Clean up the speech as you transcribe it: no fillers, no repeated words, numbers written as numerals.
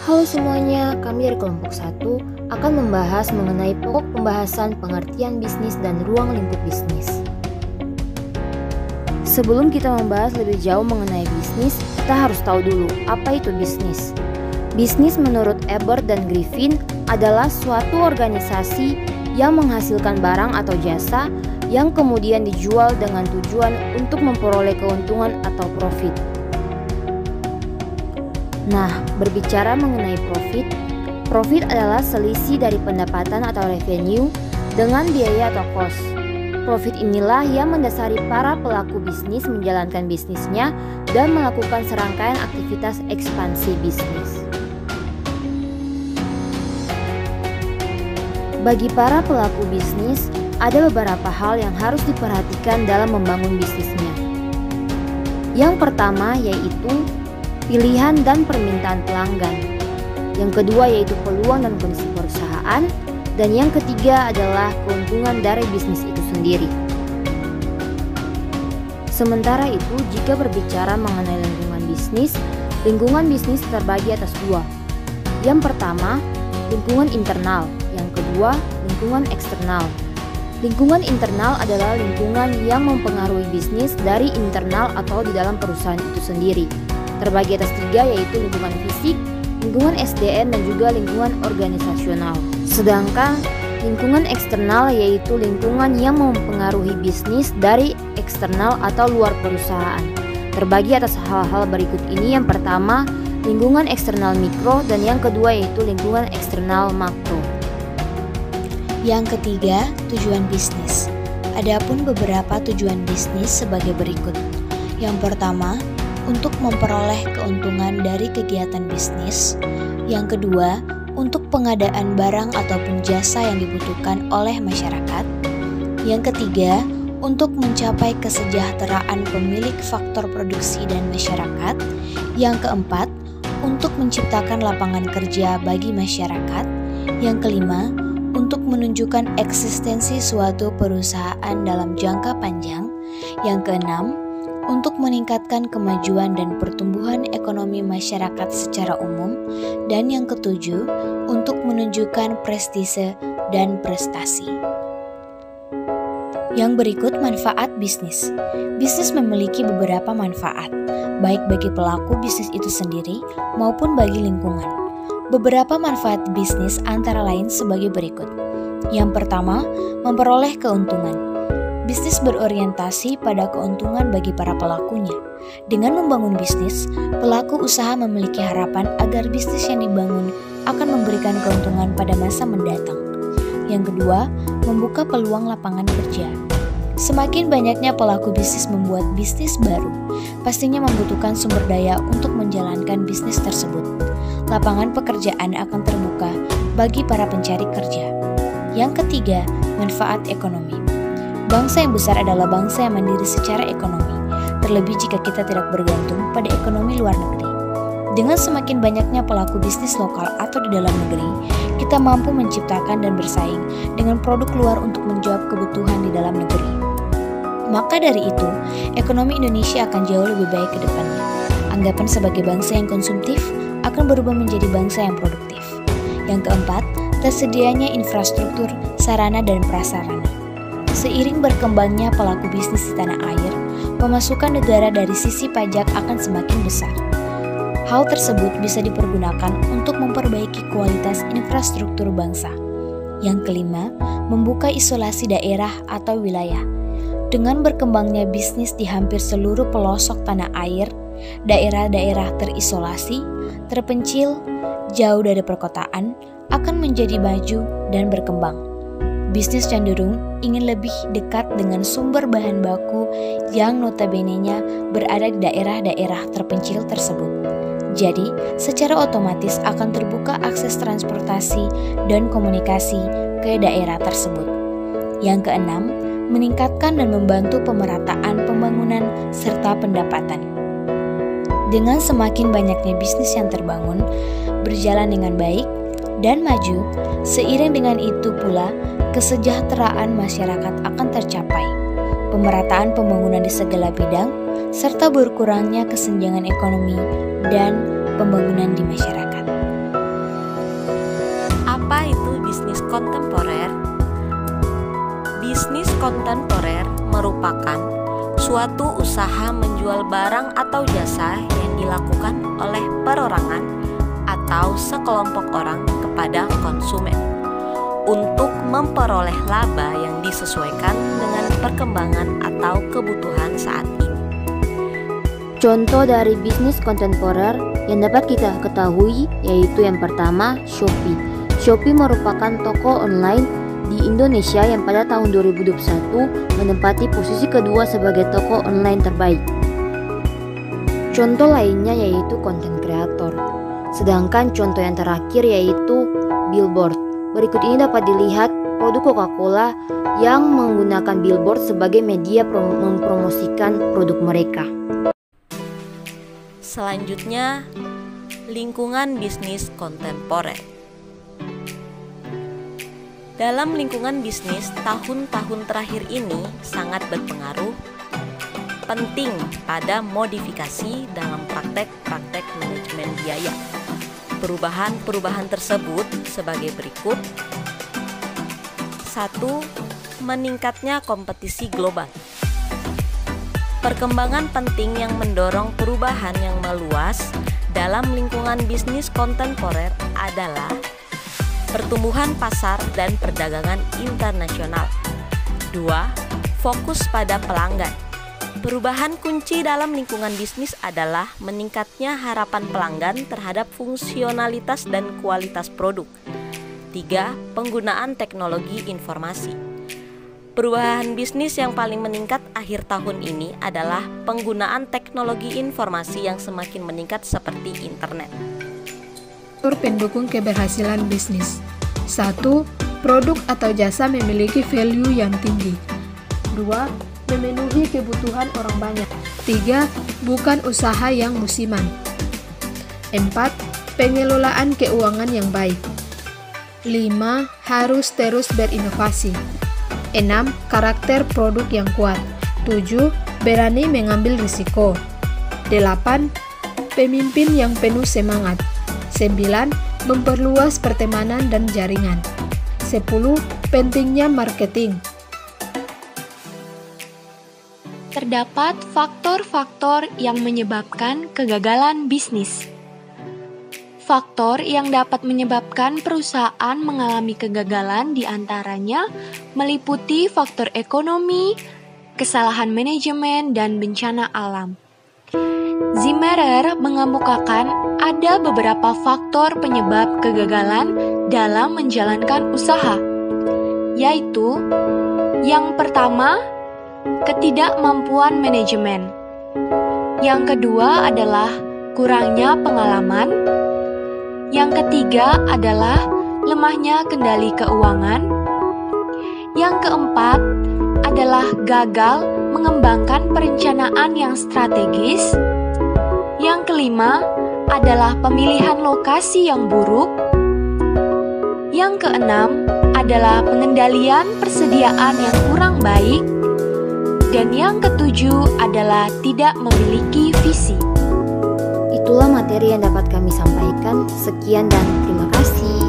Halo semuanya, kami dari kelompok 1 akan membahas mengenai pokok pembahasan pengertian bisnis dan ruang lingkup bisnis. Sebelum kita membahas lebih jauh mengenai bisnis, kita harus tahu dulu apa itu bisnis. Bisnis menurut Ebert dan Griffin adalah suatu organisasi yang menghasilkan barang atau jasa yang kemudian dijual dengan tujuan untuk memperoleh keuntungan atau profit. Nah, berbicara mengenai profit adalah selisih dari pendapatan atau revenue dengan biaya atau cost. Profit inilah yang mendasari para pelaku bisnis menjalankan bisnisnya dan melakukan serangkaian aktivitas ekspansi bisnis. Bagi para pelaku bisnis, ada beberapa hal yang harus diperhatikan dalam membangun bisnisnya. Yang pertama yaitu pilihan dan permintaan pelanggan. Yang kedua yaitu peluang dan kondisi perusahaan. Dan yang ketiga adalah keuntungan dari bisnis itu sendiri. Sementara itu, jika berbicara mengenai lingkungan bisnis terbagi atas dua. Yang pertama, lingkungan internal. Yang kedua, lingkungan eksternal. Lingkungan internal adalah lingkungan yang mempengaruhi bisnis dari internal atau di dalam perusahaan itu sendiri. Terbagi atas tiga yaitu lingkungan fisik, lingkungan SDM, dan juga lingkungan organisasional. Sedangkan lingkungan eksternal yaitu lingkungan yang mempengaruhi bisnis dari eksternal atau luar perusahaan. Terbagi atas hal-hal berikut ini. Yang pertama, lingkungan eksternal mikro, dan yang kedua yaitu lingkungan eksternal makro. Yang ketiga, tujuan bisnis. Adapun beberapa tujuan bisnis sebagai berikut. Yang pertama, untuk memperoleh keuntungan dari kegiatan bisnis. Yang kedua, untuk pengadaan barang ataupun jasa yang dibutuhkan oleh masyarakat. Yang ketiga, untuk mencapai kesejahteraan pemilik faktor produksi dan masyarakat. Yang keempat, untuk menciptakan lapangan kerja bagi masyarakat. Yang kelima, untuk menunjukkan eksistensi suatu perusahaan dalam jangka panjang. Yang keenam, untuk meningkatkan kemajuan dan pertumbuhan ekonomi masyarakat secara umum. Dan yang ketujuh, untuk menunjukkan prestise dan prestasi. Yang berikut manfaat bisnis. Bisnis memiliki beberapa manfaat, baik bagi pelaku bisnis itu sendiri maupun bagi lingkungan. Beberapa manfaat bisnis antara lain sebagai berikut. Yang pertama, memperoleh keuntungan. Bisnis berorientasi pada keuntungan bagi para pelakunya. Dengan membangun bisnis, pelaku usaha memiliki harapan agar bisnis yang dibangun akan memberikan keuntungan pada masa mendatang. Yang kedua, membuka peluang lapangan kerja. Semakin banyaknya pelaku bisnis membuat bisnis baru, pastinya membutuhkan sumber daya untuk menjalankan bisnis tersebut. Lapangan pekerjaan akan terbuka bagi para pencari kerja. Yang ketiga, manfaat ekonomi. Bangsa yang besar adalah bangsa yang mandiri secara ekonomi, terlebih jika kita tidak bergantung pada ekonomi luar negeri. Dengan semakin banyaknya pelaku bisnis lokal atau di dalam negeri, kita mampu menciptakan dan bersaing dengan produk luar untuk menjawab kebutuhan di dalam negeri. Maka dari itu, ekonomi Indonesia akan jauh lebih baik ke depannya. Anggapan sebagai bangsa yang konsumtif akan berubah menjadi bangsa yang produktif. Yang keempat, tersedianya infrastruktur, sarana dan prasarana. Seiring berkembangnya pelaku bisnis di tanah air, pemasukan negara dari sisi pajak akan semakin besar. Hal tersebut bisa dipergunakan untuk memperbaiki kualitas infrastruktur bangsa. Yang kelima, membuka isolasi daerah atau wilayah. Dengan berkembangnya bisnis di hampir seluruh pelosok tanah air, daerah-daerah terisolasi, terpencil, jauh dari perkotaan, akan menjadi maju dan berkembang. Bisnis cenderung ingin lebih dekat dengan sumber bahan baku yang notabene-nya berada di daerah-daerah terpencil tersebut. Jadi, secara otomatis akan terbuka akses transportasi dan komunikasi ke daerah tersebut. Yang keenam, meningkatkan dan membantu pemerataan pembangunan serta pendapatan. Dengan semakin banyaknya bisnis yang terbangun, berjalan dengan baik, dan maju, seiring dengan itu pula kesejahteraan masyarakat akan tercapai, pemerataan pembangunan di segala bidang, serta berkurangnya kesenjangan ekonomi dan pembangunan di masyarakat. kontemporer. Bisnis kontemporer merupakan suatu usaha menjual barang atau jasa yang dilakukan oleh perorangan atau sekelompok orang kepada konsumen untuk memperoleh laba yang disesuaikan dengan perkembangan atau kebutuhan saat ini. Contoh dari bisnis kontemporer yang dapat kita ketahui yaitu yang pertama, Shopee. Shopee merupakan toko online di Indonesia yang pada tahun 2021 menempati posisi kedua sebagai toko online terbaik. Contoh lainnya yaitu content creator. Sedangkan contoh yang terakhir yaitu billboard. Berikut ini dapat dilihat produk Coca-Cola yang menggunakan billboard sebagai media mempromosikan produk mereka. Selanjutnya, lingkungan bisnis kontemporer. Dalam lingkungan bisnis, tahun-tahun terakhir ini sangat berpengaruh penting pada modifikasi dalam praktek-praktek manajemen biaya. Perubahan-perubahan tersebut sebagai berikut. 1. Meningkatnya kompetisi global. Perkembangan penting yang mendorong perubahan yang meluas dalam lingkungan bisnis kontemporer adalah pertumbuhan pasar dan perdagangan internasional. 2. Fokus pada pelanggan. Perubahan kunci dalam lingkungan bisnis adalah meningkatnya harapan pelanggan terhadap fungsionalitas dan kualitas produk. 3. Penggunaan teknologi informasi. Perubahan bisnis yang paling meningkat akhir tahun ini adalah penggunaan teknologi informasi yang semakin meningkat seperti internet. Faktor pendukung keberhasilan bisnis. 1. Produk atau jasa memiliki value yang tinggi. 2. Memenuhi kebutuhan orang banyak. 3. Bukan usaha yang musiman. 4. Pengelolaan keuangan yang baik. 5. Harus terus berinovasi. 6. Karakter produk yang kuat. 7. Berani mengambil risiko. 8. Pemimpin yang penuh semangat. 9. Memperluas pertemanan dan jaringan. 10. Pentingnya marketing. Terdapat faktor-faktor yang menyebabkan kegagalan bisnis. Faktor yang dapat menyebabkan perusahaan mengalami kegagalan diantaranya meliputi faktor ekonomi, kesalahan manajemen, dan bencana alam. Zimmerer mengemukakan ada beberapa faktor penyebab kegagalan dalam menjalankan usaha, yaitu yang pertama, ketidakmampuan manajemen. Yang kedua adalah kurangnya pengalaman. Yang ketiga adalah lemahnya kendali keuangan. Yang keempat adalah gagal mengembangkan perencanaan yang strategis. Yang kelima adalah pemilihan lokasi yang buruk. Yang keenam adalah pengendalian persediaan yang kurang baik. Dan yang ketujuh adalah tidak memiliki visi. Itulah materi yang dapat kami sampaikan. Sekian dan terima kasih.